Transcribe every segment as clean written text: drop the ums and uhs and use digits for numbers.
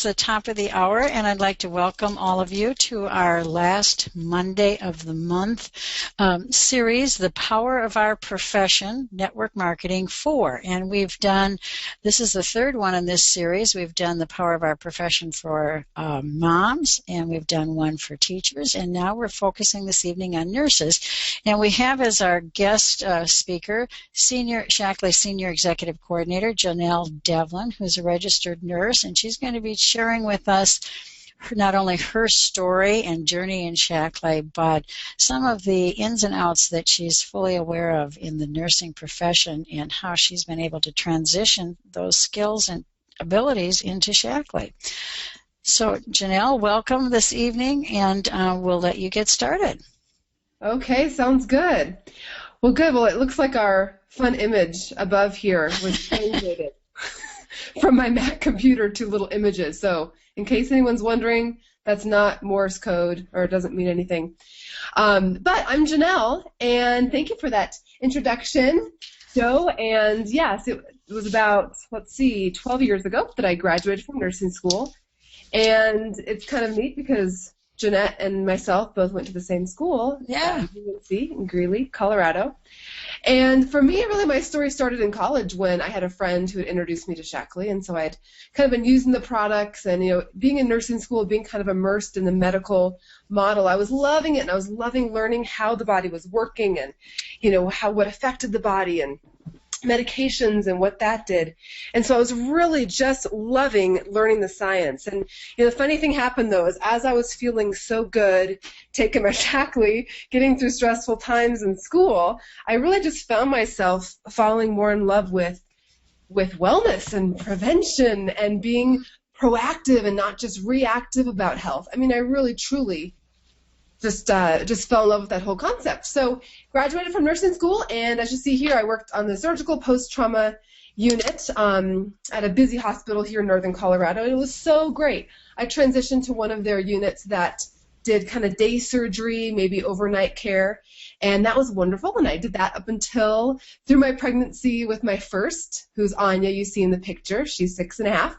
It's the top of the hour, and I'd like to welcome all of you to our last Monday of the month series, The Power of Our Profession, Network Marketing 4. And this is the third one in this series. We've done The Power of Our Profession for moms, and we've done one for teachers, and now we're focusing this evening on nurses. And we have as our guest speaker, Shaklee Senior Executive Coordinator, Janelle Devlin, who's a registered nurse, and she's going to be sharing with us not only her story and journey in Shaklee, but some of the ins and outs that she's fully aware of in the nursing profession and how she's been able to transition those skills and abilities into Shaklee. So, Janelle, welcome this evening, and we'll let you get started. Okay, sounds good. Well, good. Well, it looks like our fun image above here was translated from my Mac computer to little images. So in case anyone's wondering, that's not Morse code, or it doesn't mean anything. But I'm Janelle, and thank you for that introduction, Joe. And yes, it was about, 12 years ago that I graduated from nursing school. And it's kind of neat because Jeanette and myself both went to the same school, yeah, UNC in Greeley, Colorado. And for me, really, my story started in college when I had a friend who had introduced me to Shaklee, and so I'd kind of been using the products and, being in nursing school, being kind of immersed in the medical model. I was loving it, and I was loving learning how the body was working and, what affected the body and medications and what that did. And so I was really just loving learning the science. And the funny thing happened, though, is as I was feeling so good, taking my Shaklee, getting through stressful times in school, I really just found myself falling more in love with wellness and prevention and being proactive and not just reactive about health. I mean, I really, truly just fell in love with that whole concept. So graduated from nursing school, and as you see here, I worked on the surgical post-trauma unit at a busy hospital here in northern Colorado. It was so great. I transitioned to one of their units that did kind of day surgery, maybe overnight care, and that was wonderful, and I did that up until through my pregnancy with my first, who's Anya, you see in the picture. She's 6.5.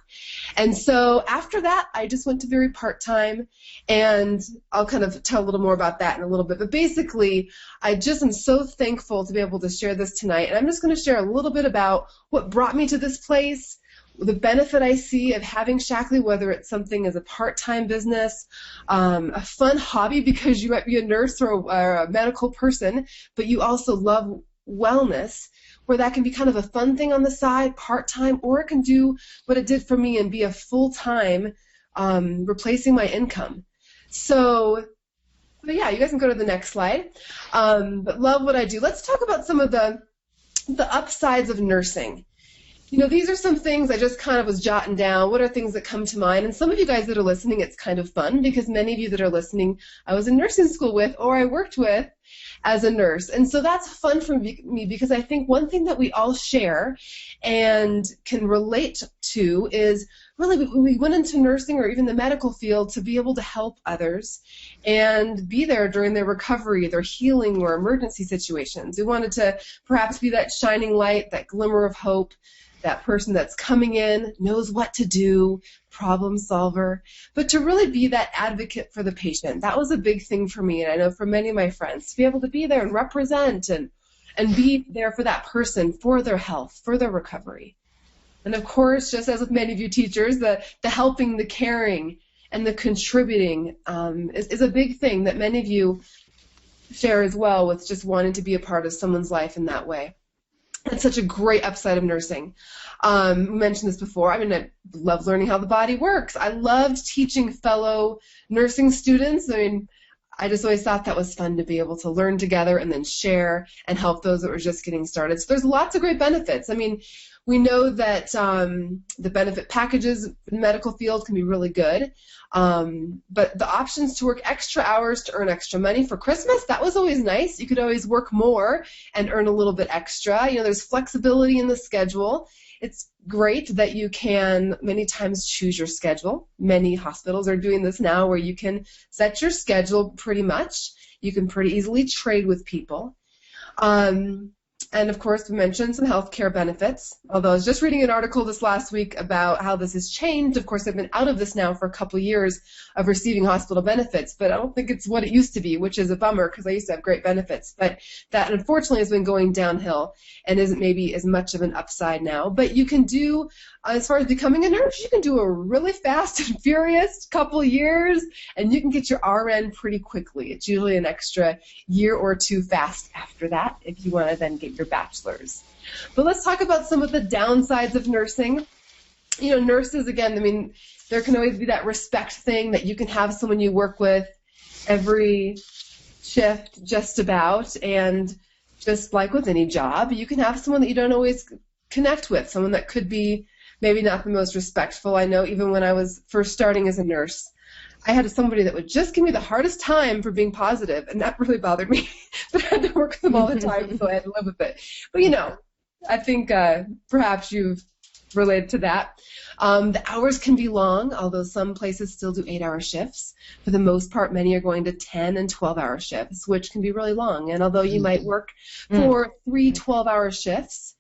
And so after that, I just went to very part-time, and I'll kind of tell a little more about that in a little bit. But basically, I just am so thankful to be able to share this tonight, and I'm just going to share a little bit about what brought me to this place, the benefit I see of having Shaklee, whether it's something as a part-time business, a fun hobby because you might be a nurse or a medical person, but you also love wellness, where that can be kind of a fun thing on the side, part-time, or it can do what it did for me and be a full-time, replacing my income. So, but yeah, you guys can go to the next slide. But love what I do. Let's talk about some of the upsides of nursing. These are some things I just kind of was jotting down. What are things that come to mind? And some of you guys that are listening, it's kind of fun because many of you that are listening, I was in nursing school with or I worked with as a nurse. And so that's fun for me because I think one thing that we all share and can relate to is really we went into nursing or even the medical field to be able to help others and be there during their recovery, their healing, or emergency situations. We wanted to perhaps be that shining light, that glimmer of hope, that person that's coming in, knows what to do, problem solver, but to really be that advocate for the patient. That was a big thing for me, and I know for many of my friends, to be able to be there and represent and be there for that person, for their health, for their recovery. And of course, just as with many of you teachers, the helping, the caring, and the contributing is a big thing that many of you share as well, with just wanting to be a part of someone's life in that way. That's such a great upside of nursing. We mentioned this before. I love learning how the body works. I loved teaching fellow nursing students. I just always thought that was fun to be able to learn together and then share and help those that were just getting started. So there's lots of great benefits. We know that the benefit packages in the medical field can be really good, but the options to work extra hours to earn extra money for Christmas, that was always nice. You could always work more and earn a little bit extra. There's flexibility in the schedule. It's great that you can many times choose your schedule. Many hospitals are doing this now where you can set your schedule pretty much. You can pretty easily trade with people. And of course, we mentioned some healthcare benefits. Although I was just reading an article this last week about how this has changed. Of course, I've been out of this now for a couple of years of receiving hospital benefits, but I don't think it's what it used to be, which is a bummer because I used to have great benefits. But that unfortunately has been going downhill and isn't maybe as much of an upside now. But you can do, as far as becoming a nurse, you can do a really fast and furious couple of years, and you can get your RN pretty quickly. It's usually an extra year or two fast after that if you want to then get your bachelor's. But let's talk about some of the downsides of nursing. You know, nurses, again, I mean, there can always be that respect thing that you can have someone you work with every shift just about, and just like with any job, you can have someone that you don't always connect with, someone that could be maybe not the most respectful. I know even when I was first starting as a nurse, I had somebody that would just give me the hardest time for being positive, and that really bothered me. But I had to work with them all the time, so I had to live with it. But, you know, I think perhaps you've related to that. The hours can be long, although some places still do 8-hour shifts. For the most part, many are going to 10 and 12-hour shifts, which can be really long. And although you might work for 3 12-hour shifts,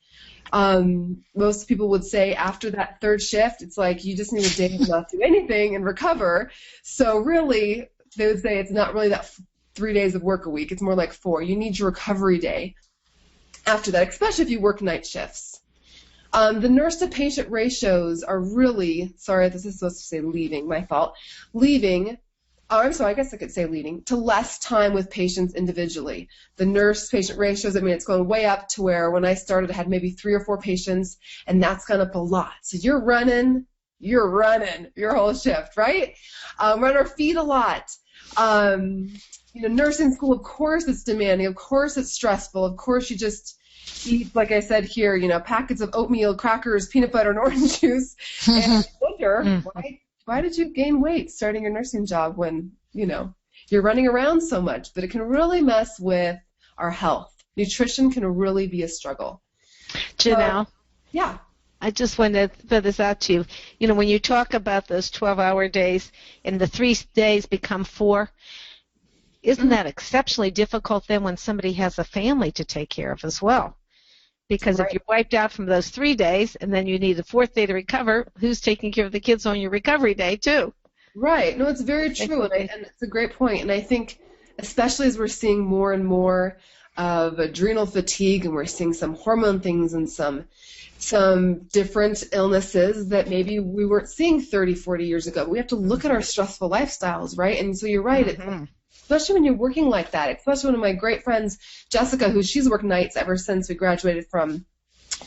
most people would say after that third shift, it's like you just need a day to not do anything and recover. So really, they would say it's not really that 3 days of work a week. It's more like 4. You need your recovery day after that, especially if you work night shifts. The nurse-to-patient ratios are really, sorry, this is supposed to say leaving, my fault, leaving, I'm sorry, I guess I could say leading, to less time with patients individually. The nurse-patient ratios, I mean, it's going way up to where when I started I had maybe 3 or 4 patients, and that's gone up a lot. So you're running your whole shift, right? Run our feet a lot. You know, nursing school, of course it's demanding, of course it's stressful, of course you just eat, like I said here, you know, packets of oatmeal, crackers, peanut butter, and orange juice. And I wonder, why did you gain weight starting your nursing job when, you know, you're running around so much? But it can really mess with our health. Nutrition can really be a struggle. Janelle? Yeah. I just wanted to throw this out to you. You know, when you talk about those 12-hour days and the 3 days become 4, isn't that exceptionally difficult then when somebody has a family to take care of as well? Because if you're wiped out from those 3 days and then you need a 4th day to recover, who's taking care of the kids on your recovery day too? Right. No, it's very true, and it's a great point. And I think especially as we're seeing more and more of adrenal fatigue and we're seeing some hormone things and some different illnesses that maybe we weren't seeing 30, 40 years ago. We have to look at our stressful lifestyles, right? And so you're right. Especially when you're working like that, especially one of my great friends, Jessica, she's worked nights ever since we graduated from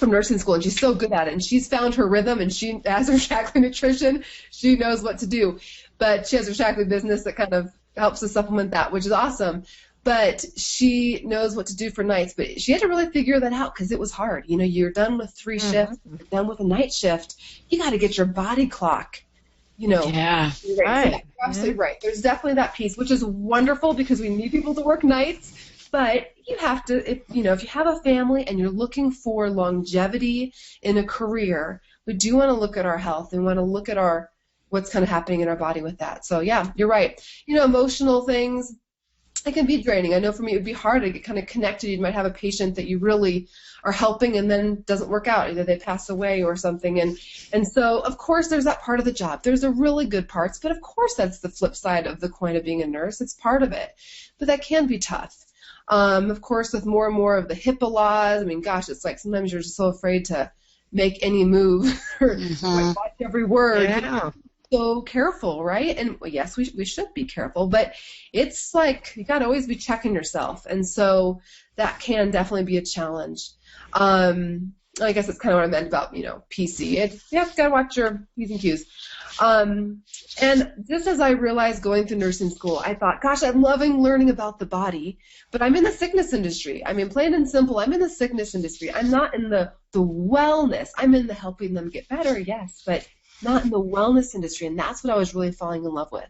nursing school, and she's so good at it, and she's found her rhythm, and she has her Shaklee nutrition. She knows what to do, but she has her Shaklee business that kind of helps to supplement that, which is awesome. But she knows what to do for nights, but she had to really figure that out because it was hard. You know, you're done with 3 shifts, you're done with a night shift. You got to get your body clock. You know, yeah, right. So you're absolutely right. There's definitely that piece, which is wonderful because we need people to work nights. But you have to, if you have a family and you're looking for longevity in a career, we do want to look at our health and want to look at what's kind of happening in our body with that. So yeah, you're right. You know, emotional things, it can be draining. I know for me it would be hard to get kind of connected. You might have a patient that you really are helping and then doesn't work out. Either they pass away or something. And so, of course, there's that part of the job. There's the really good parts, but of course that's the flip side of the coin of being a nurse. It's part of it. But that can be tough. Of course, with more and more of the HIPAA laws, I mean, gosh, it's like sometimes you're just so afraid to make any move or watch every word. Yeah. So careful, right? And yes, we should be careful, but it's like you got to always be checking yourself, and so that can definitely be a challenge. I guess that's kind of what I meant about PC. You have to watch your P's and Q's. And just as I realized going through nursing school, I thought, gosh, I'm loving learning about the body, but I'm in the sickness industry. I mean, plain and simple, I'm in the sickness industry. I'm not in the wellness. I'm in the helping them get better, yes, but not in the wellness industry, and that's what I was really falling in love with.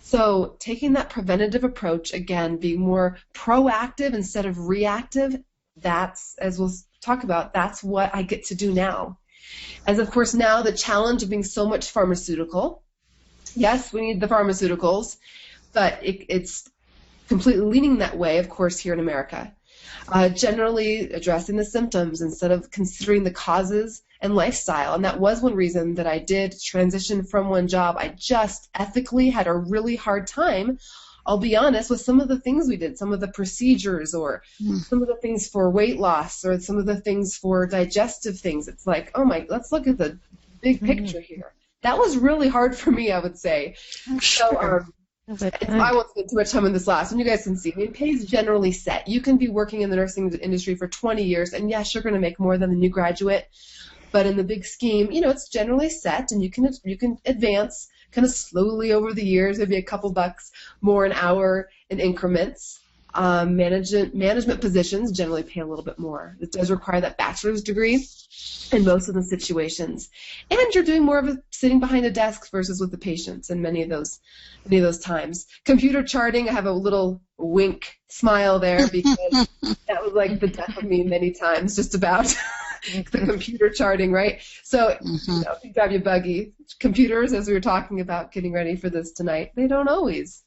So taking that preventative approach, again, being more proactive instead of reactive, that's, as we'll talk about, that's what I get to do now. As, of course, now the challenge of being so much pharmaceutical. Yes, we need the pharmaceuticals, but it's completely leaning that way, of course, here in America. Generally addressing the symptoms instead of considering the causes and lifestyle. And that was one reason that I did transition from one job. I just ethically had a really hard time, I'll be honest, with some of the things we did, some of the procedures or some of the things for weight loss or some of the things for digestive things. It's like, oh my, let's look at the big picture here. That was really hard for me, I would say. Sure. So I won't spend too much time on this last one. You guys can see. I mean, pay is generally set. You can be working in the nursing industry for 20 years, and yes, you're going to make more than the new graduate. But in the big scheme, it's generally set, and you can advance kind of slowly over the years, maybe a couple bucks more an hour in increments. Management positions generally pay a little bit more. It does require that bachelor's degree in most of the situations. And you're doing more of a sitting behind a desk versus with the patients in many of those times. Computer charting, I have a little wink smile there because that was like the death of me many times, just about the computer charting, right? So if you grab your buggy, computers, as we were talking about getting ready for this tonight, they don't always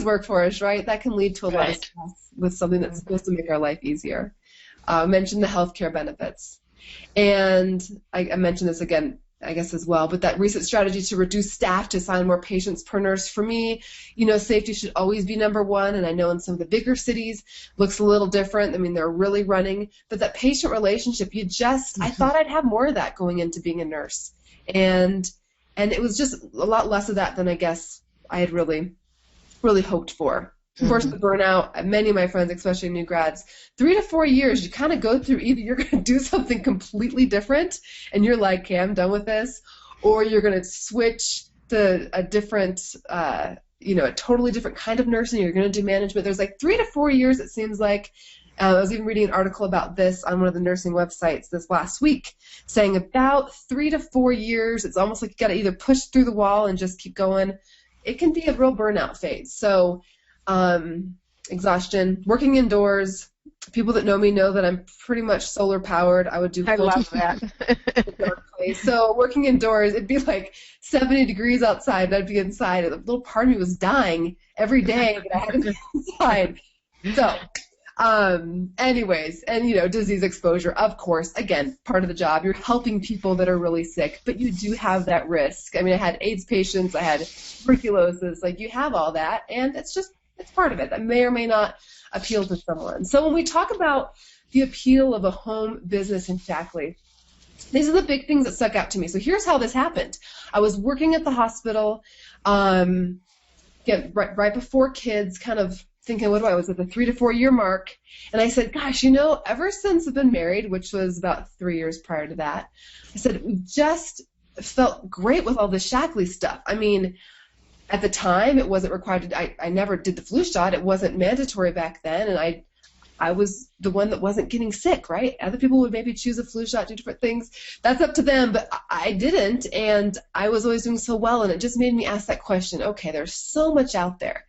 work for us, right? That can lead to a lot of stress with something that's supposed to make our life easier. I mentioned the healthcare benefits. And I mentioned this again, I guess, as well, but that recent strategy to reduce staff to assign more patients per nurse, for me, safety should always be number one, and I know in some of the bigger cities looks a little different. I mean, they're really running, but that patient relationship, I thought I'd have more of that going into being a nurse, and it was just a lot less of that than I guess I had really hoped for. Of course, the burnout, many of my friends, especially new grads, 3 to 4 years, you kind of go through either you're going to do something completely different and you're like, okay, I'm done with this, or you're going to switch to a different, a totally different kind of nursing. You're going to do management. There's like 3 to 4 years, it seems like. I was even reading an article about this on one of the nursing websites this last week, saying about 3 to 4 years, it's almost like you got to either push through the wall and just keep going. It can be a real burnout phase. So exhaustion, working indoors. People that know me know that I'm pretty much solar powered. I would do. I love that. So working indoors, it'd be like 70 degrees outside, and I'd be inside. A little part of me was dying every day that I had to be inside. So, anyways, and disease exposure, of course, again, part of the job. You're helping people that are really sick, but you do have that risk. I mean, I had AIDS patients, I had tuberculosis, like you have all that, and it's part of it. That may or may not appeal to someone. So when we talk about the appeal of a home business in Shaklee, these are the big things that stuck out to me. So here's how this happened. I was working at the hospital, right before kids, kind of thinking, I was at the 3 to 4 year mark, and I said, gosh, ever since I've been married, which was about 3 years prior to that, I said, we just felt great with all the Shaklee stuff. I mean, at the time, it wasn't required. I never did the flu shot. It wasn't mandatory back then, and I was the one that wasn't getting sick, right? Other people would maybe choose a flu shot, do different things. That's up to them, but I didn't, and I was always doing so well, and it just made me ask that question, okay, there's so much out there,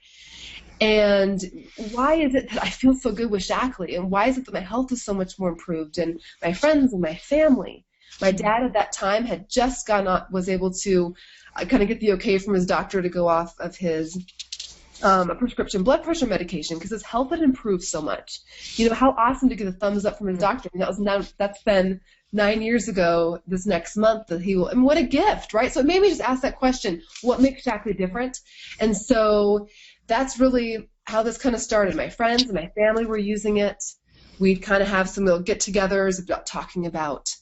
and why is it that I feel so good with Shaklee, and why is it that my health is so much more improved, and my friends and my family? My dad at that time had just was able to kind of get the okay from his doctor to go off of his prescription blood pressure medication because his health had improved so much. How awesome to get a thumbs up from his doctor. That's been 9 years ago this next month that he will, and what a gift, right? So it made me just ask that question, what makes Shaklee different? And so that's really how this kind of started. My friends and my family were using it. We'd kind of have some little get-togethers about talking about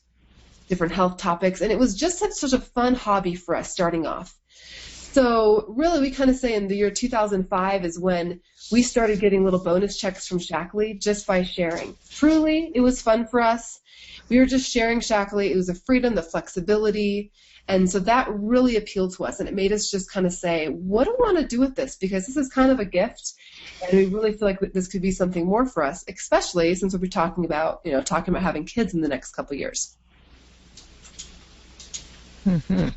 different health topics, and it was just such a fun hobby for us starting off. So really, we kind of say in the year 2005 is when we started getting little bonus checks from Shaklee just by sharing. Truly, it was fun for us. We were just sharing Shaklee. It was the freedom, the flexibility, and so that really appealed to us, and it made us just kind of say, what do we want to do with this? Because this is kind of a gift, and we really feel like this could be something more for us, especially since we'll be talking about having kids in the next couple years. Mm-hmm.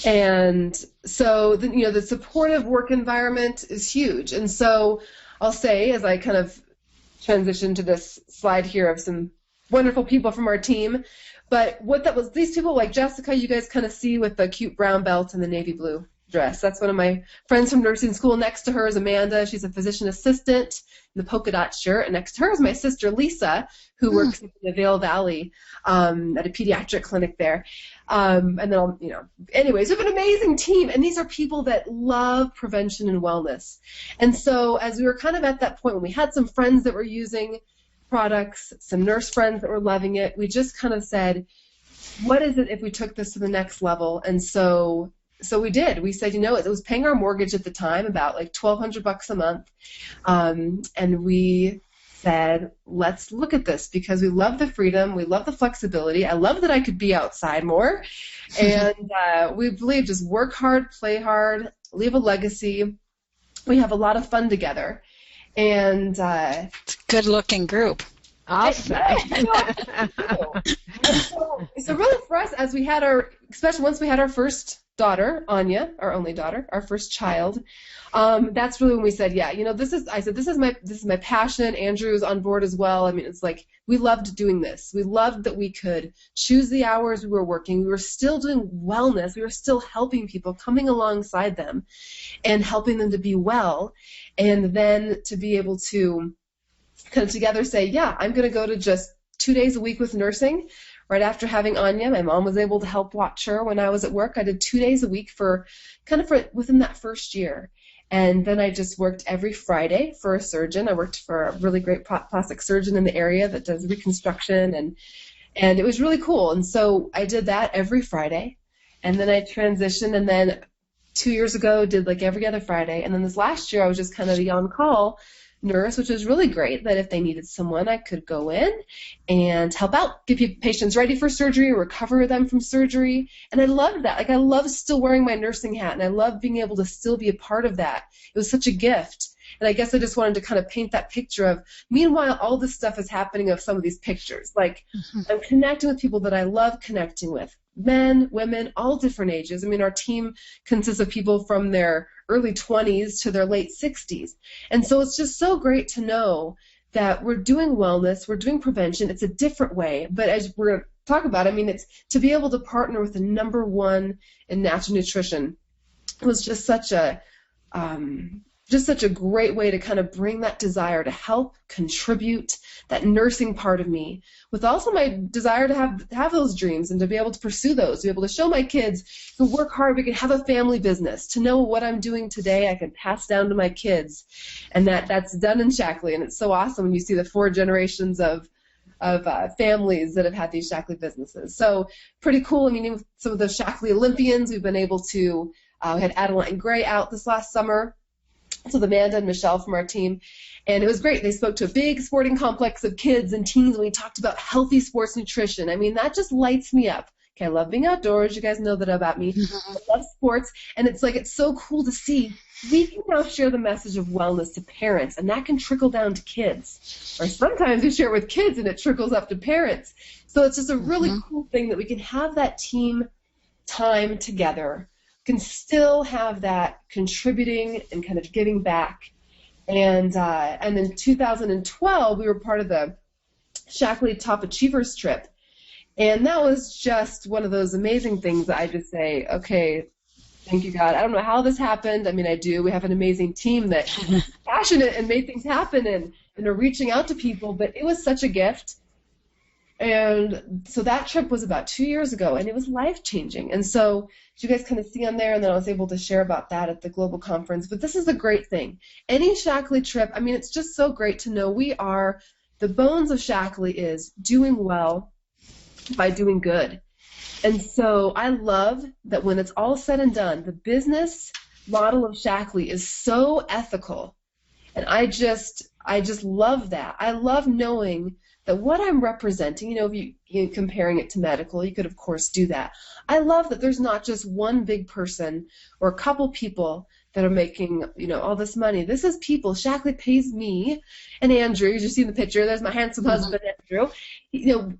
And so, the supportive work environment is huge. And so I'll say, as I kind of transition to this slide here of some wonderful people from our team, but what that was, these people like Jessica, you guys kind of see with the cute brown belt and the navy blue dress. That's one of my friends from nursing school. Next to her is Amanda. She's a physician assistant in the polka dot shirt. And next to her is my sister Lisa, who works in the Vail Valley at a pediatric clinic there. And then, anyways, we have an amazing team. And these are people that love prevention and wellness. And so as we were kind of at that point when we had some friends that were using products, some nurse friends that were loving it, we just kind of said, what is it if we took this to the next level? And so we did. We said, it was paying our mortgage at the time, about like $1,200 a month. And we said, let's look at this because we love the freedom. We love the flexibility. I love that I could be outside more. And we believe just work hard, play hard, leave a legacy. We have a lot of fun together. And good-looking group. Awesome. So really for us, as we had especially once we had our first daughter, Anya, our only daughter, our first child, that's really when we said, this is my passion. Andrew was on board as well. I mean, it's like we loved doing this. We loved that we could choose the hours we were working. We were still doing wellness. We were still helping people, coming alongside them and helping them to be well, and then to be able to kind of together say, I'm going to go to just 2 days a week with nursing. Right after having Anya, my mom was able to help watch her when I was at work. I did 2 days a week for within that first year. And then I just worked every Friday for a surgeon. I worked for a really great plastic surgeon in the area that does reconstruction, and it was really cool. And so I did that every Friday. And then I transitioned, and then 2 years ago did like every other Friday. And then this last year I was just kind of the on-call nurse, which was really great, that if they needed someone, I could go in and help out, get patients ready for surgery, recover them from surgery. And I loved that. Like, I love still wearing my nursing hat, and I love being able to still be a part of that. It was such a gift. And I guess I just wanted to kind of paint that picture of, meanwhile, all this stuff is happening of some of these pictures. Like, I'm connecting with people that I love connecting with. Men, women, all different ages. I mean, our team consists of people from their early 20s to their late 60s. And so it's just so great to know that we're doing wellness, we're doing prevention. It's a different way. But as we're going to talk about, I mean, it's to be able to partner with the number one in natural nutrition. It was just such a great way to kind of bring that desire to help, contribute, that nursing part of me, with also my desire to have those dreams and to be able to pursue those, to be able to show my kids who work hard, we can have a family business, to know what I'm doing today I can pass down to my kids. And that's done in Shaklee, and it's so awesome when you see the 4 generations of families that have had these Shaklee businesses. So pretty cool. I mean, with some of the Shaklee Olympians, we've been able to, we had Adeline Gray out this last summer, so Amanda and Michelle from our team, and it was great. They spoke to a big sporting complex of kids and teens, and we talked about healthy sports nutrition. I mean, that just lights me up. Okay, I love being outdoors. You guys know that about me. I love sports, and it's so cool to see. We can now share the message of wellness to parents, and that can trickle down to kids. Or sometimes we share it with kids, and it trickles up to parents. So it's just a really cool thing that we can have that team time together, can still have that contributing and kind of giving back. And in 2012, we were part of the Shaklee Top Achievers trip. And that was just one of those amazing things that I just say, okay, thank you, God. I don't know how this happened. I mean, I do. We have an amazing team that's passionate and made things happen and are reaching out to people. But it was such a gift. And so that trip was about 2 years ago, and it was life-changing. And so you guys kind of see on there, and then I was able to share about that at the global conference. But this is a great thing. Any Shaklee trip, I mean, it's just so great to know the bones of Shaklee is doing well by doing good. And so I love that when it's all said and done, the business model of Shaklee is so ethical. And I just love that. I love knowing that what I'm representing, if you comparing it to medical, you could of course do that. I love that there's not just one big person or a couple people that are making, all this money. This is people. Shaklee pays me and Andrew. You just see the picture. There's my handsome husband, Andrew.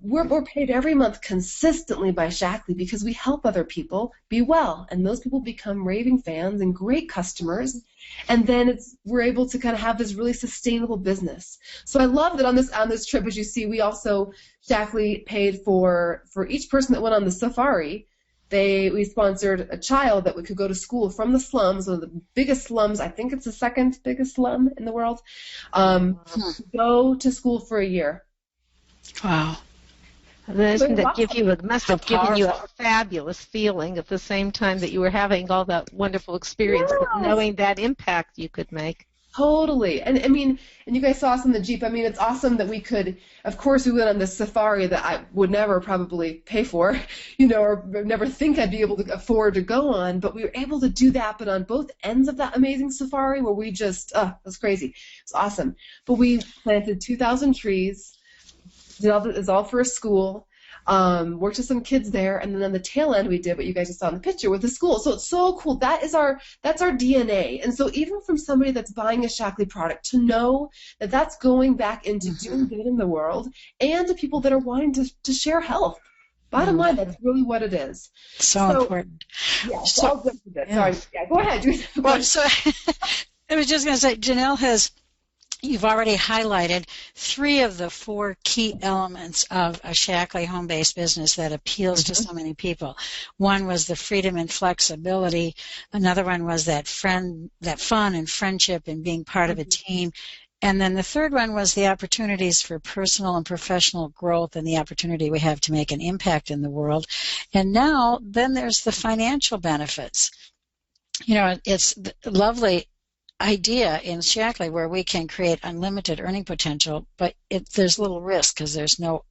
We're paid every month consistently by Shaklee because we help other people be well, and those people become raving fans and great customers. And then we're able to kind of have this really sustainable business. So I love that on this trip, as you see, we also Shaklee paid for each person that went on the safari. we sponsored a child that could go to school from the slums, one of the biggest slums, I think it's the second biggest slum in the world, go to school for a year. Wow. Must have given you a fabulous feeling at the same time that you were having all that wonderful experience, but knowing that impact you could make. Totally. And I mean, and you guys saw us in the Jeep. I mean, it's awesome that we could, of course, we went on this safari that I would never probably pay for, or never think I'd be able to afford to go on, but we were able to do that, but on both ends of that amazing safari where we just, it was crazy. It was awesome. But we planted 2,000 trees. It was all for a school. Worked with some kids there, and then on the tail end we did what you guys just saw in the picture with the school. So it's so cool. That's our DNA. And so even from somebody that's buying a Shaklee product, to know that that's going back into doing good in the world, and to people that are wanting to share health. Bottom line, that's really what it is. So important. Yeah. Sorry. Yeah. Go ahead. Well, so I was just going to say, Janelle you've already highlighted 3 of the 4 key elements of a Shaklee home-based business that appeals to so many people. One was the freedom and flexibility. Another one was that fun and friendship and being part of a team. And then the third one was the opportunities for personal and professional growth and the opportunity we have to make an impact in the world. And now, then there's the financial benefits. It's lovely idea in Shaklee where we can create unlimited earning potential, but there's little risk because there's not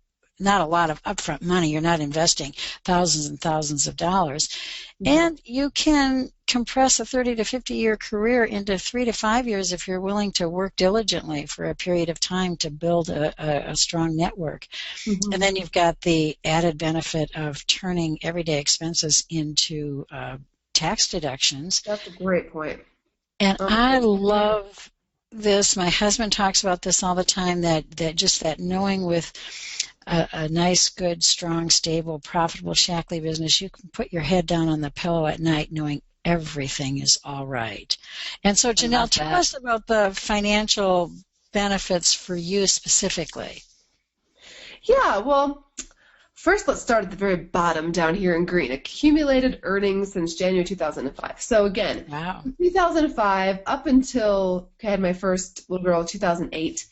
a lot of upfront money. You're not investing thousands and thousands of dollars. And you can compress a 30 to 50-year career into 3 to 5 years if you're willing to work diligently for a period of time to build a strong network. And then you've got the added benefit of turning everyday expenses into tax deductions. That's a great point. And I love this. My husband talks about this all the time, that knowing with a nice, good, strong, stable, profitable Shaklee business, you can put your head down on the pillow at night knowing everything is all right. And so, Janelle, tell us about the financial benefits for you specifically. Yeah, well, first, let's start at the very bottom down here in green. Accumulated earnings since January 2005. So again, 2005 up until I had my first little girl in 2008.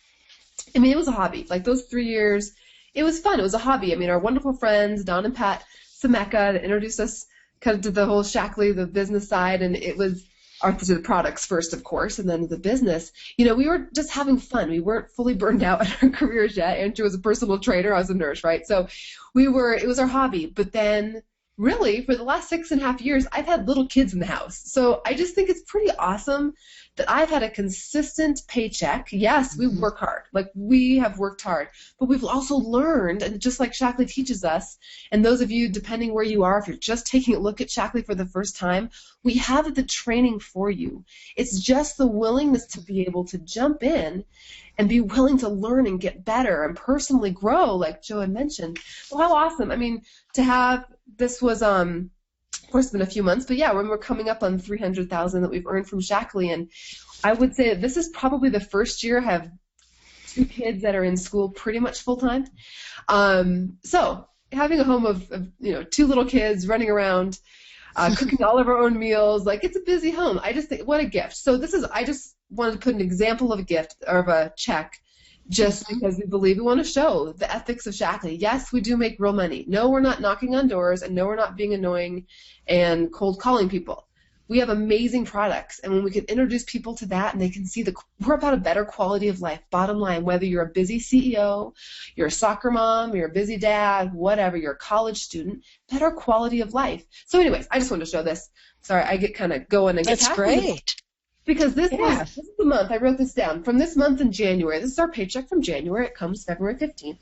I mean, it was a hobby. Like those 3 years, it was fun. It was a hobby. I mean, our wonderful friends, Don and Pat Sameka, that introduced us kind of to the whole Shaklee, the business side, and it was to the products first, of course, and then the business. We were just having fun. We weren't fully burned out in our careers yet. Andrew was a personal trainer. I was a nurse, right? So it was our hobby. But then really, for the last 6.5 years, I've had little kids in the house. So I just think it's pretty awesome that I've had a consistent paycheck. Yes, we work hard. Like, we have worked hard. But we've also learned, and just like Shaklee teaches us, and those of you, depending where you are, if you're just taking a look at Shaklee for the first time, we have the training for you. It's just the willingness to be able to jump in and be willing to learn and get better and personally grow, like Joe had mentioned. Well, how awesome. I mean, to have, this was, of course, it's been a few months, but yeah, when we're coming up on $300,000 that we've earned from Shaklee, and I would say that this is probably the first year I have 2 kids that are in school pretty much full-time. So having a home of 2 little kids running around, cooking all of our own meals, like, it's a busy home. I just think, what a gift. So I just wanted to put an example of a gift, or of a check, just because we believe we want to show the ethics of Shaklee. Yes, we do make real money. No, we're not knocking on doors, and no, we're not being annoying and cold calling people. We have amazing products, and when we can introduce people to that and they can see we're about a better quality of life, bottom line, whether you're a busy CEO, you're a soccer mom, you're a busy dad, whatever, you're a college student, better quality of life. So anyways, I just wanted to show this. Sorry, I get kind of going and get That's great. Because this is the month, I wrote this down, from this month in January. This is our paycheck from January. It comes February 15th.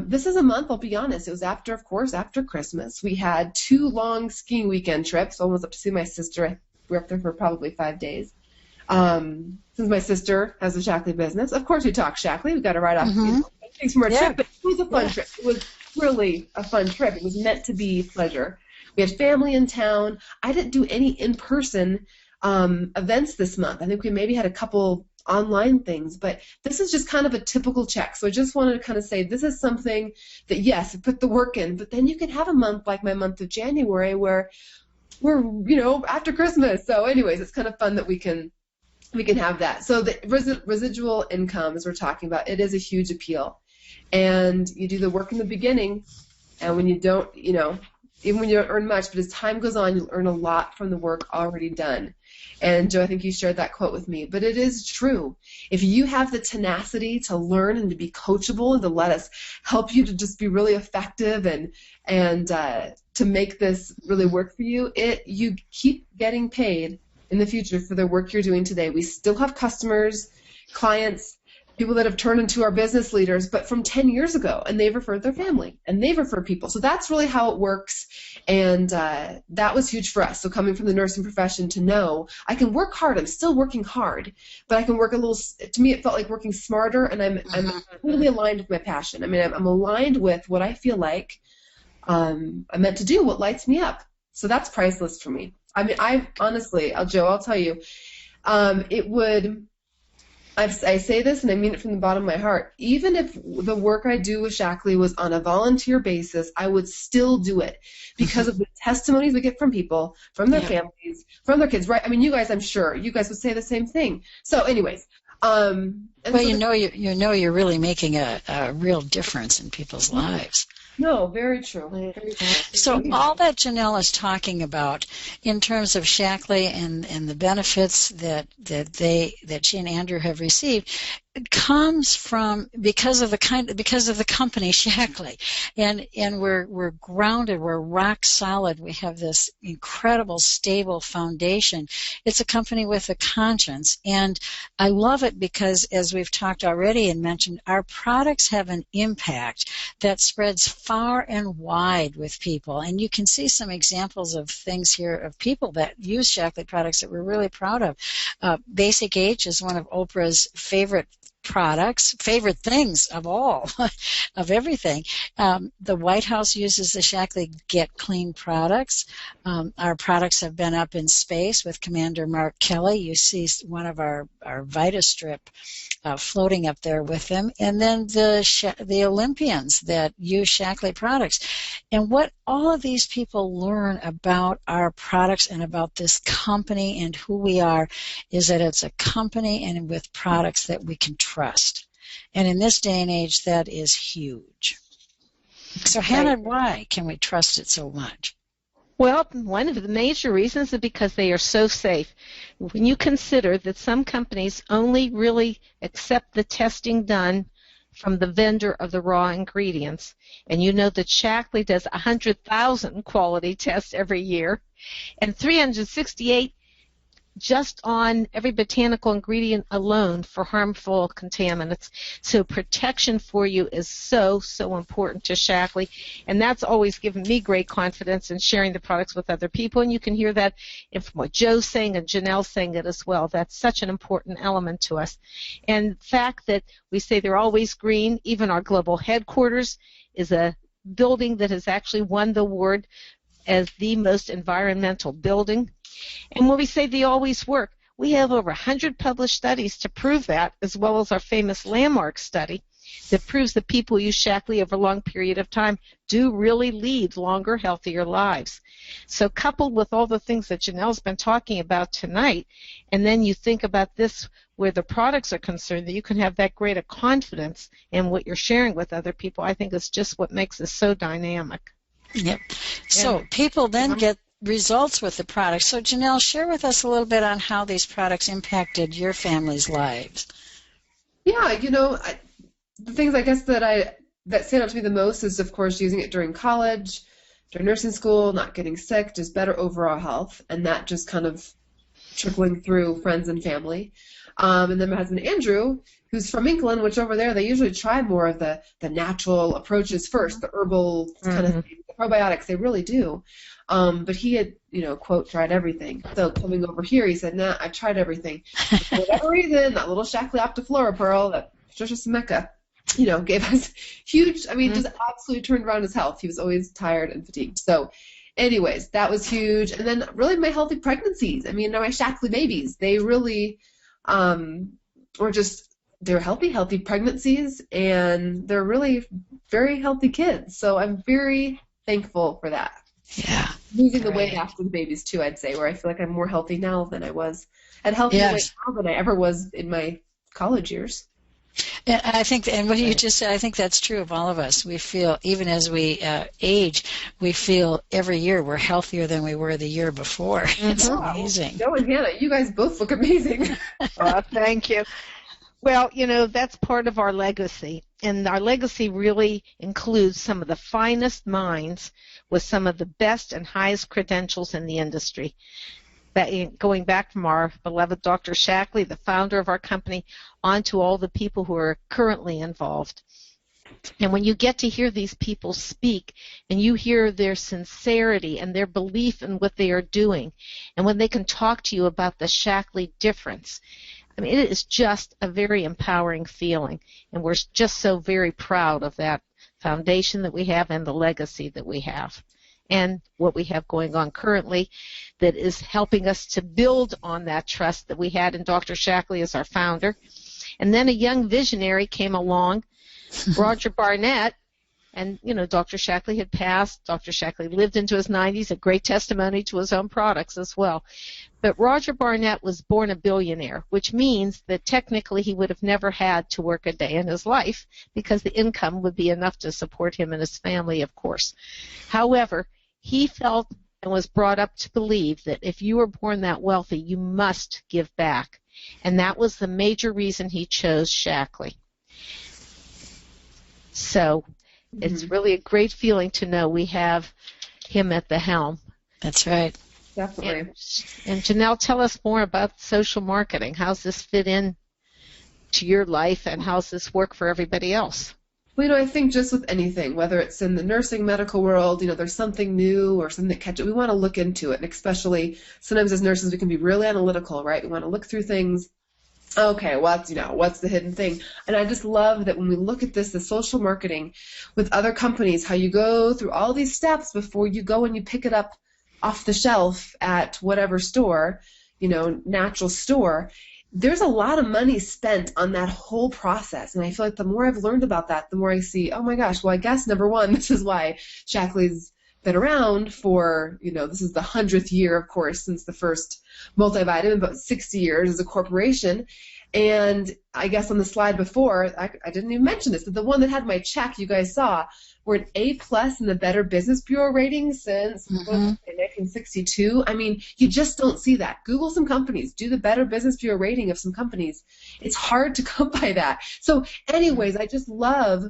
This is a month, I'll be honest. It was after Christmas. We had 2 long skiing weekend trips. One was up to see my sister. We were up there for probably 5 days. Since my sister has a Shaklee business, of course we talk Shaklee. We got to write off things from our trip, but it was a fun trip. It was really a fun trip. It was meant to be pleasure. We had family in town. I didn't do any in-person events this month. I think we maybe had a couple online things, but this is just kind of a typical check. So I just wanted to kind of say this is something that, yes, put the work in, but then you can have a month like my month of January where we're, after Christmas. So anyways, it's kind of fun that we can have that. So the residual income, as we're talking about, it is a huge appeal. And you do the work in the beginning, and when you don't, even when you don't earn much, but as time goes on, you'll earn a lot from the work already done. And Joe, I think you shared that quote with me, but it is true. If you have the tenacity to learn and to be coachable and to let us help you to just be really effective and to make this really work for you, you keep getting paid in the future for the work you're doing today. We still have customers, clients, people that have turned into our business leaders, but from 10 years ago, and they've referred their family, and they've referred people. So that's really how it works, and that was huge for us. So coming from the nursing profession to know I can work hard, I'm still working hard, but I can work a little, to me it felt like working smarter, and I'm totally aligned with my passion. I mean, I'm aligned with what I feel like I'm meant to do, what lights me up. So that's priceless for me. I mean, I honestly, Joe, I'll tell you, it would... I say this, and I mean it from the bottom of my heart. Even if the work I do with Shaklee was on a volunteer basis, I would still do it because of the testimonies we get from people, from their families, from their kids. Right? I mean, you guys, I'm sure, you guys would say the same thing. So, anyways. Well, you're really making a real difference in people's lives. No, very true. Very true. So all that Janelle is talking about in terms of Shaklee and the benefits that she and Andrew have received, it comes from because of the company Shaklee, and we're grounded, we're rock solid. We have this incredible stable foundation. It's a company with a conscience, and I love it because, as we've talked already and mentioned, our products have an impact that spreads far and wide with people. And you can see some examples of things here of people that use Shaklee products that we're really proud of. Basic H is one of Oprah's favorite things of all, of everything. The White House uses the Shaklee Get Clean products. Our products have been up in space with Commander Mark Kelly. You see one of our VitaStrip floating up there with him. And then the Olympians that use Shaklee products. And what all of these people learn about our products and about this company and who we are is that it's a company and with products that we can trust. And in this day and age, that is huge. So Hannah, why can we trust it so much? Well, one of the major reasons is because they are so safe. When you consider that some companies only really accept the testing done from the vendor of the raw ingredients, and you know that Shaklee does 100,000 quality tests every year, and 368 just on every botanical ingredient alone for harmful contaminants. So protection for you is so, so important to Shaklee, and that's always given me great confidence in sharing the products with other people, and you can hear that from what Joe's saying and Janelle's saying it as well. That's such an important element to us. And the fact that we say they're always green, even our global headquarters is a building that has actually won the award as the most environmental building. And when we say they always work, we have over 100 published studies to prove that, as well as our famous landmark study that proves that people who use Shaklee over a long period of time do really lead longer, healthier lives. So coupled with all the things that Janelle's been talking about tonight, and then you think about this where the products are concerned, that you can have that greater confidence in what you're sharing with other people, I think is just what makes this so dynamic. Yep. So people then get results with the products. So Janelle, share with us a little bit on how these products impacted your family's lives. Yeah, the things I guess that stand out to me the most is, of course, using it during college, during nursing school, not getting sick, just better overall health, and that just kind of trickling through friends and family. And then my husband Andrew, who's from England, which over there they usually try more of the natural approaches first, the herbal kind of thing, the probiotics, they really do. But he had, quote, tried everything. So coming over here, he said, nah, I've tried everything. For whatever reason, that little Shaklee Optiflora Pearl that Patricia Sameka, gave us huge, just absolutely turned around his health. He was always tired and fatigued. So anyways, that was huge. And then really my healthy pregnancies. My Shaklee babies, they really they're healthy pregnancies, and they're really very healthy kids. So I'm very thankful for that. Yeah. Losing the weight after the babies too, I'd say, where I feel like I'm more healthy now than I was, and healthier weight now than I ever was in my college years. And I think, and what you just said, I think that's true of all of us. We feel, even as we age, we feel every year we're healthier than we were the year before. It's amazing. Joe and Hannah, you guys both look amazing. Thank you. Well, that's part of our legacy, and our legacy really includes some of the finest minds with some of the best and highest credentials in the industry. Going back from our beloved Dr. Shackley, the founder of our company, on to all the people who are currently involved. And when you get to hear these people speak and you hear their sincerity and their belief in what they are doing, and when they can talk to you about the Shackley difference, I mean, it is just a very empowering feeling, and we're just so very proud of that foundation that we have and the legacy that we have, and what we have going on currently that is helping us to build on that trust that we had in Dr. Shackley as our founder. And then a young visionary came along, Roger Barnett, and, Dr. Shackley had passed. Dr. Shackley lived into his 90s, a great testimony to his own products as well. But Roger Barnett was born a billionaire, which means that technically he would have never had to work a day in his life because the income would be enough to support him and his family, of course. However, he felt and was brought up to believe that if you were born that wealthy, you must give back. And that was the major reason he chose Shackley. So it's really a great feeling to know we have him at the helm. That's right. Definitely. And Janelle, tell us more about social marketing. How's this fit in to your life, and how's this work for everybody else? Well, I think just with anything, whether it's in the nursing medical world, there's something new or something that catches, we want to look into it. And especially sometimes as nurses, we can be really analytical, right? We want to look through things. Okay, what's the hidden thing? And I just love that when we look at this, the social marketing with other companies, how you go through all these steps before you go and you pick it up off the shelf at whatever store, natural store. There's a lot of money spent on that whole process. And I feel like the more I've learned about that, the more I see, oh my gosh, well, I guess number one, this is why Shackley's been around for, this is the 100th year, of course, since the first multivitamin, about 60 years as a corporation. And I guess on the slide before, I didn't even mention this, but the one that had my check you guys saw, we're an A+ in the Better Business Bureau rating since 1962. I mean, you just don't see that. Google some companies. Do the Better Business Bureau rating of some companies. It's hard to come by that. So anyways, I just love,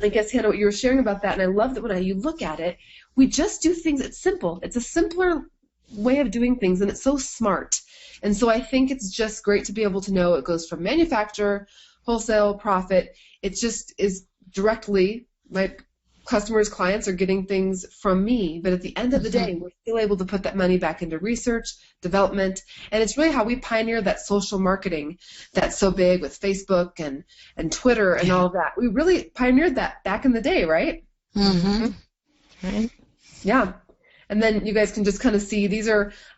I guess, Hannah, what you were sharing about that, and I love that when you look at it, we just do things. It's simple. It's a simpler way of doing things, and it's so smart. And so I think it's just great to be able to know it goes from manufacturer, wholesale, profit. It just is directly, my customers, clients are getting things from me, but at the end of the day, we're still able to put that money back into research, development, and it's really how we pioneered that social marketing that's so big with Facebook and Twitter and all of that. We really pioneered that back in the day, right? Mm-hmm. Right. Yeah. And then you guys can just kind of see,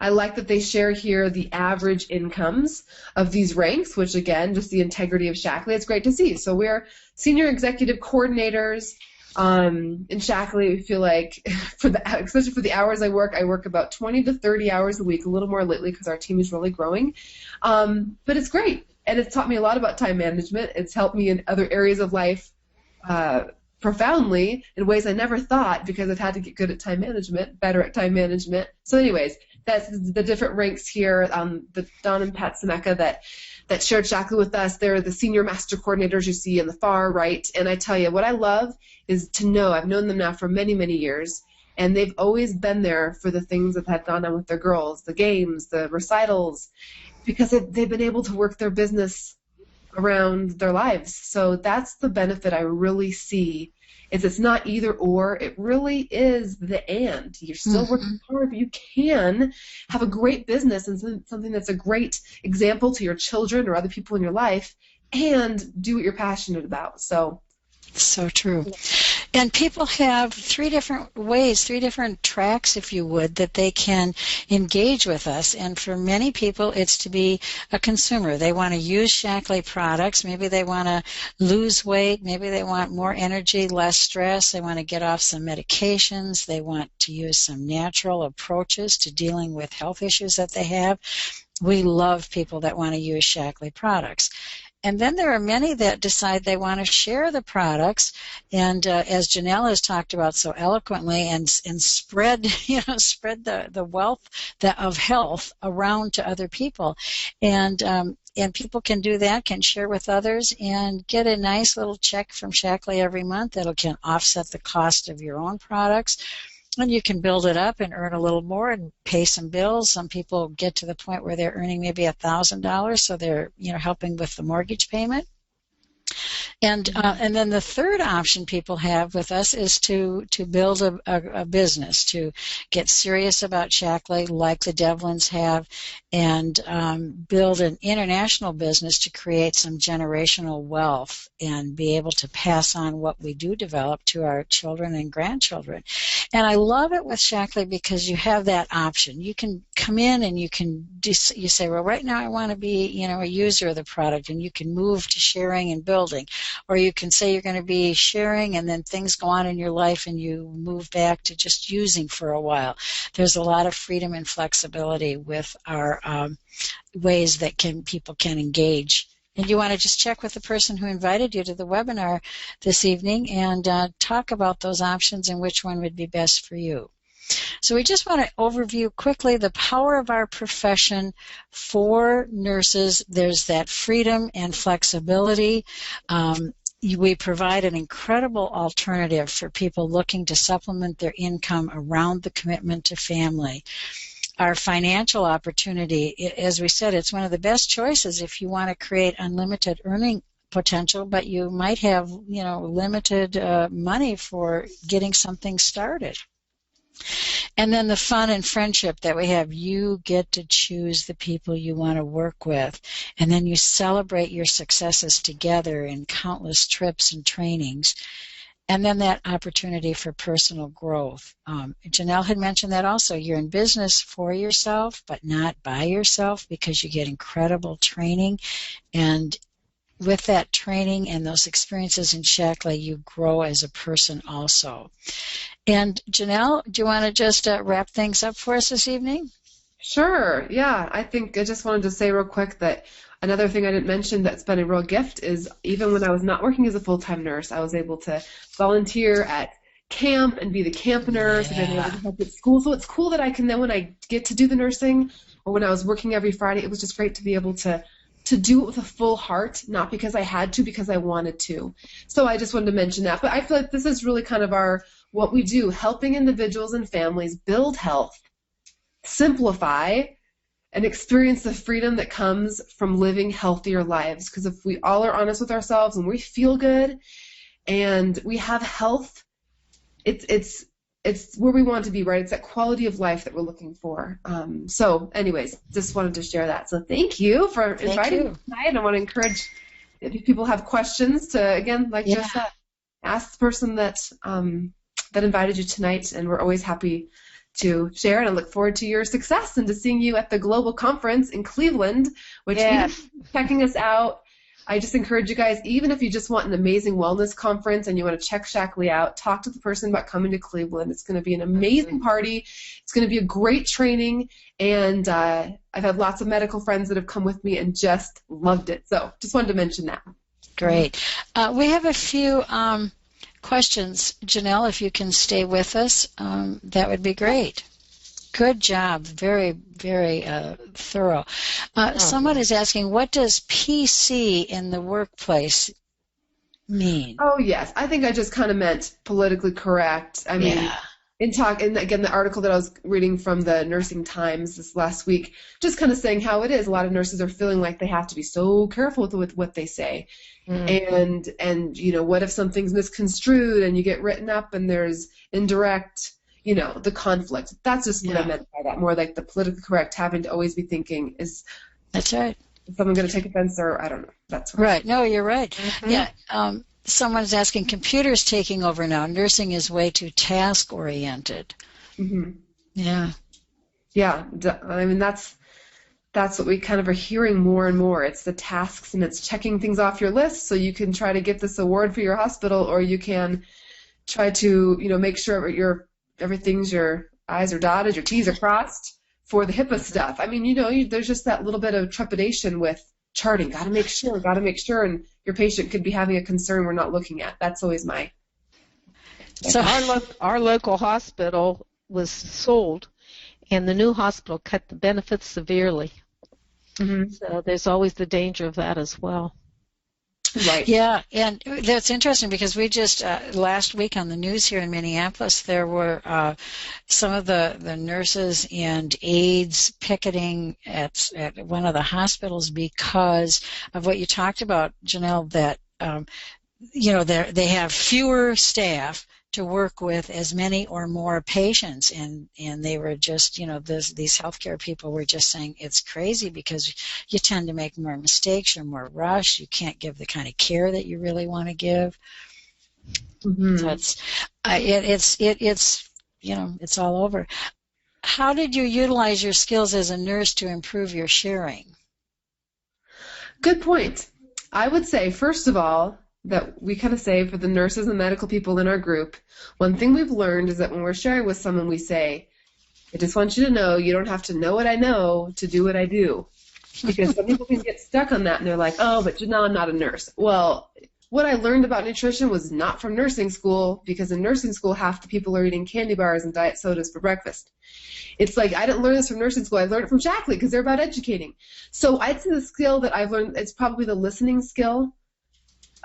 I like that they share here the average incomes of these ranks, which again, just the integrity of Shackley, it's great to see. So we're senior executive coordinators in Shackley. We feel like, especially for the hours I work about 20 to 30 hours a week, a little more lately because our team is really growing. But it's great. And it's taught me a lot about time management. It's helped me in other areas of life profoundly in ways I never thought, because I've had to get good at time management, better at time management. So anyways, that's the different ranks here. The Don and Pat Semeka that shared Shackley with us, they're the senior master coordinators you see in the far right. And I tell you, what I love is to know, I've known them now for many, many years, and they've always been there for the things that had gone on with their girls, the games, the recitals, because they've been able to work their business around their lives. So that's the benefit I really see, is it's not either or, it really is the and. You're still working hard, but you can have a great business and something that's a great example to your children or other people in your life, and do what you're passionate about. So true. And people have three different ways, three different tracks, if you would, that they can engage with us. And for many people, it's to be a consumer. They want to use Shaklee products. Maybe they want to lose weight. Maybe they want more energy, less stress. They want to get off some medications. They want to use some natural approaches to dealing with health issues that they have. We love people that want to use Shaklee products. And then there are many that decide they want to share the products, and as Janelle has talked about so eloquently, and spread spread the wealth of health around to other people, and people can do that, can share with others, and get a nice little check from Shaklee every month that can offset the cost of your own products. And you can build it up and earn a little more and pay some bills. Some people get to the point where they're earning maybe $1,000, so they're helping with the mortgage payment. And then the third option people have with us is to build a business, to get serious about Shaklee like the Devlins have, and build an international business to create some generational wealth and be able to pass on what we do develop to our children and grandchildren. And I love it with Shaklee because you have that option. You can come in and you say, well, right now I want to be, a user of the product, and you can move to sharing and building. Or you can say you're going to be sharing and then things go on in your life and you move back to just using for a while. There's a lot of freedom and flexibility with our ways that people can engage. And you want to just check with the person who invited you to the webinar this evening and talk about those options and which one would be best for you. So we just want to overview quickly the power of our profession for nurses. There's that freedom and flexibility. We provide an incredible alternative for people looking to supplement their income around the commitment to family. Our financial opportunity, as we said, it's one of the best choices if you want to create unlimited earning potential, but you might have, limited money for getting something started. And then the fun and friendship that we have. You get to choose the people you want to work with, and then you celebrate your successes together in countless trips and trainings. And then that opportunity for personal growth. Janelle had mentioned that also. You're in business for yourself, but not by yourself, because you get incredible training. And with that training and those experiences in Shaklee, you grow as a person also. And Janelle, do you want to just wrap things up for us this evening? Sure. Yeah. I think I just wanted to say real quick that another thing I didn't mention that's been a real gift is even when I was not working as a full-time nurse, I was able to volunteer at camp and be the camp nurse and then able to help at school. So it's cool that I can then, when I get to do the nursing, or when I was working every Friday, it was just great to be able to do it with a full heart, not because I had to, because I wanted to. So I just wanted to mention that. But I feel like this is really kind of what we do, helping individuals and families build health, simplify, and experience the freedom that comes from living healthier lives. Because if we all are honest with ourselves and we feel good and we have health, it's where we want to be, right? It's that quality of life that we're looking for. So anyways, just wanted to share that. So thank you for inviting me tonight. And I want to encourage, if people have questions, to, again, like Jess said, ask the person that invited you tonight, and we're always happy to share, and I look forward to your success and to seeing you at the Global Conference in Cleveland, which checking us out. I just encourage you guys, even if you just want an amazing wellness conference and you want to check Shaklee out, talk to the person about coming to Cleveland. It's going to be an amazing party. It's going to be a great training, and I've had lots of medical friends that have come with me and just loved it. So just wanted to mention that. Great. We have a few questions. Janelle, if you can stay with us, that would be great. Good job. Very, very thorough. Someone is asking, what does PC in the workplace mean? Oh, yes. I think I just kind of meant politically correct. I mean, and again, the article that I was reading from the Nursing Times this last week, just kind of saying how it is. A lot of nurses are feeling like they have to be so careful with what they say. Mm-hmm. And what if something's misconstrued and you get written up and there's indirect, the conflict. That's just what I meant by that. More like the politically correct, having to always be thinking is. That's right. Is someone going to take offense, or I don't know. That's right. No, you're right. Mm-hmm. Yeah. Someone's asking, computers taking over now. Nursing is way too task-oriented. Mm-hmm. Yeah. Yeah. I mean, that's what we kind of are hearing more and more. It's the tasks, and it's checking things off your list so you can try to get this award for your hospital, or you can try to, make sure your I's are dotted, your T's are crossed for the HIPAA stuff. I mean, there's just that little bit of trepidation with charting. Got to make sure, and your patient could be having a concern we're not looking at. That's always my. So our local hospital was sold, and the new hospital cut the benefits severely. Mm-hmm. So there's always the danger of that as well. Right. Yeah, and that's interesting because we just last week on the news here in Minneapolis, there were some of the nurses and aides picketing at one of the hospitals because of what you talked about, Janelle, that they have fewer staff to work with as many or more patients, and they were just, these healthcare people were just saying it's crazy because you tend to make more mistakes, you're more rushed, you can't give the kind of care that you really want to give. Mm-hmm. So it's all over. How did you utilize your skills as a nurse to improve your sharing? Good point. I would say, first of all, that we kind of say for the nurses and medical people in our group, one thing we've learned is that when we're sharing with someone, we say, I just want you to know you don't have to know what I know to do what I do. Because some people can get stuck on that and they're like, oh, but Janelle, I'm not a nurse. Well, what I learned about nutrition was not from nursing school, because in nursing school, half the people are eating candy bars and diet sodas for breakfast. It's like, I didn't learn this from nursing school. I learned it from Shaklee because they're about educating. So I'd say the skill that I've learned, it's probably the listening skill,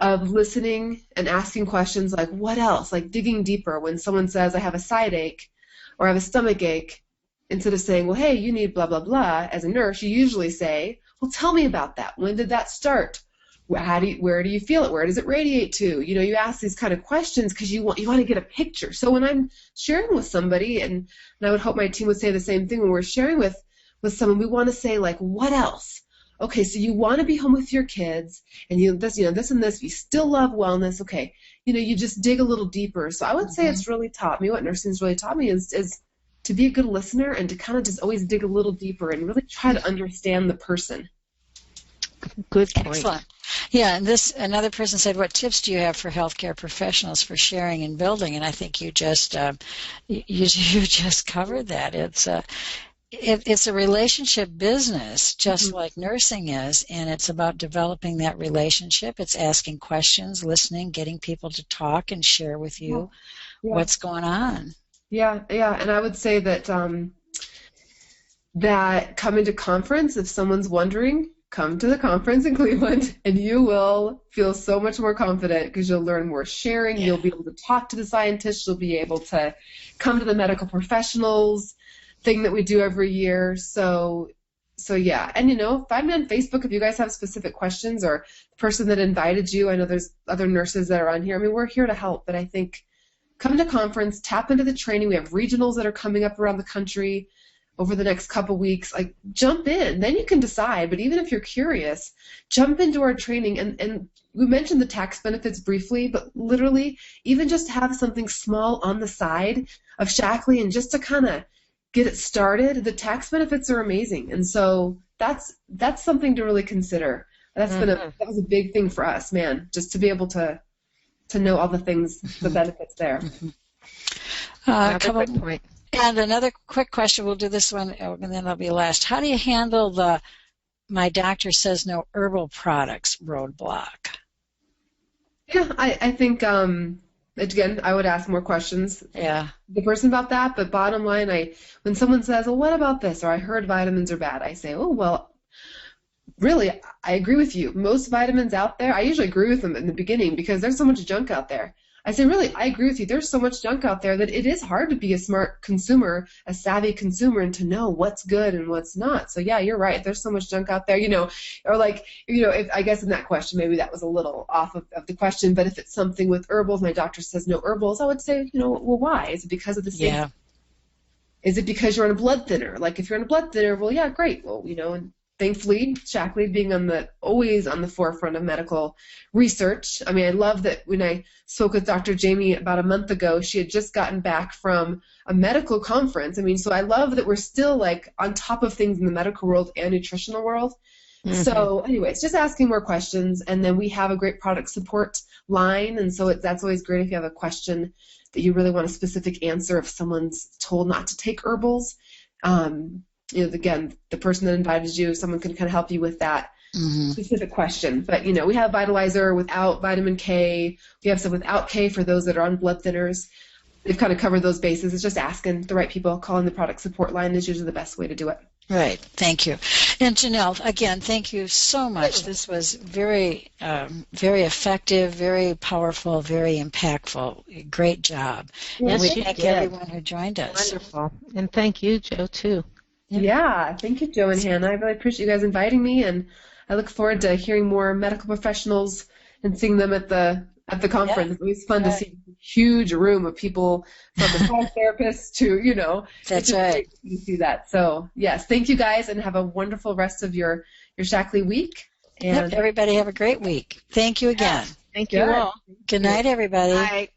of listening and asking questions like, what else? Like digging deeper when someone says, I have a side ache or I have a stomach ache. Instead of saying, well, hey, you need blah, blah, blah, as a nurse, you usually say, well, tell me about that. When did that start? Where do you feel it? Where does it radiate to? You ask these kind of questions because you want to get a picture. So when I'm sharing with somebody, and I would hope my team would say the same thing when we're sharing with someone, we want to say, like, what else? Okay, so you want to be home with your kids, and this and this. You still love wellness. Okay, you just dig a little deeper. So I would say it's really taught me, what nursing's really taught me is to be a good listener and to kind of just always dig a little deeper and really try to understand the person. Good point. Excellent. Yeah, and another person said, what tips do you have for healthcare professionals for sharing and building? And I think you just you just covered that. It's a relationship business, just like nursing is, and it's about developing that relationship. It's asking questions, listening, getting people to talk and share with you what's going on. Yeah, and I would say that that coming to conference, if someone's wondering, come to the conference in Cleveland, and you will feel so much more confident because you'll learn more sharing. Yeah. You'll be able to talk to the scientists. You'll be able to come to the medical professionals thing that we do every year. So yeah. And, find me on Facebook if you guys have specific questions, or the person that invited you. I know there's other nurses that are on here. I mean, we're here to help, but I think come to conference, tap into the training. We have regionals that are coming up around the country over the next couple weeks. Like, jump in. Then you can decide. But even if you're curious, jump into our training. And we mentioned the tax benefits briefly, but literally even just have something small on the side of Shaklee, and just to kind of get it started, the tax benefits are amazing. And so that's something to really consider. That was a big thing for us, man, just to be able to know all the things, the benefits there. Point. And another quick question, we'll do this one, and then that'll be last. How do you handle the my doctor says no herbal products roadblock? Yeah, I think, again, I would ask more questions. Yeah. The person about that, but bottom line, when someone says, well, what about this? Or I heard vitamins are bad, I say, oh, well, really, I agree with you. Most vitamins out there, I usually agree with them in the beginning because there's so much junk out there. I say, really, I agree with you. There's so much junk out there that it is hard to be a smart consumer, a savvy consumer, and to know what's good and what's not. So, yeah, you're right. There's so much junk out there, or like, if I guess in that question, maybe that was a little off of the question, but if it's something with herbals, my doctor says no herbals, I would say, well, why? Is it because of the safety? Yeah. Is it because you're on a blood thinner? Like, if you're on a blood thinner, well, yeah, great. Well, and thankfully, Shaklee being always on the forefront of medical research. I mean, I love that when I spoke with Dr. Jamie about a month ago, she had just gotten back from a medical conference. I mean, so I love that we're still like on top of things in the medical world and nutritional world. Mm-hmm. So anyways, just asking more questions, and then we have a great product support line, and so that's always great if you have a question that you really want a specific answer if someone's told not to take herbals. Again, the person that invited you, someone can kind of help you with that specific question. But, we have Vitalizer without vitamin K. We have some without K for those that are on blood thinners. They've kind of covered those bases. It's just asking the right people. Calling the product support line is usually the best way to do it. Right. Thank you. And Janelle, again, thank you so much. This was very, very effective, very powerful, very impactful. Great job. Yes, and we thank everyone who joined us. Wonderful. And thank you, Joe, too. Yeah, thank you, Joe and Hannah. I really appreciate you guys inviting me, and I look forward to hearing more medical professionals and seeing them at the conference. It's always fun to see a huge room of people, from the massage therapists to, That's right. To see that. So, yes, thank you guys, and have a wonderful rest of your Shaklee week. And everybody have a great week. Thank you again. Thank you all. Good night, everybody. Bye.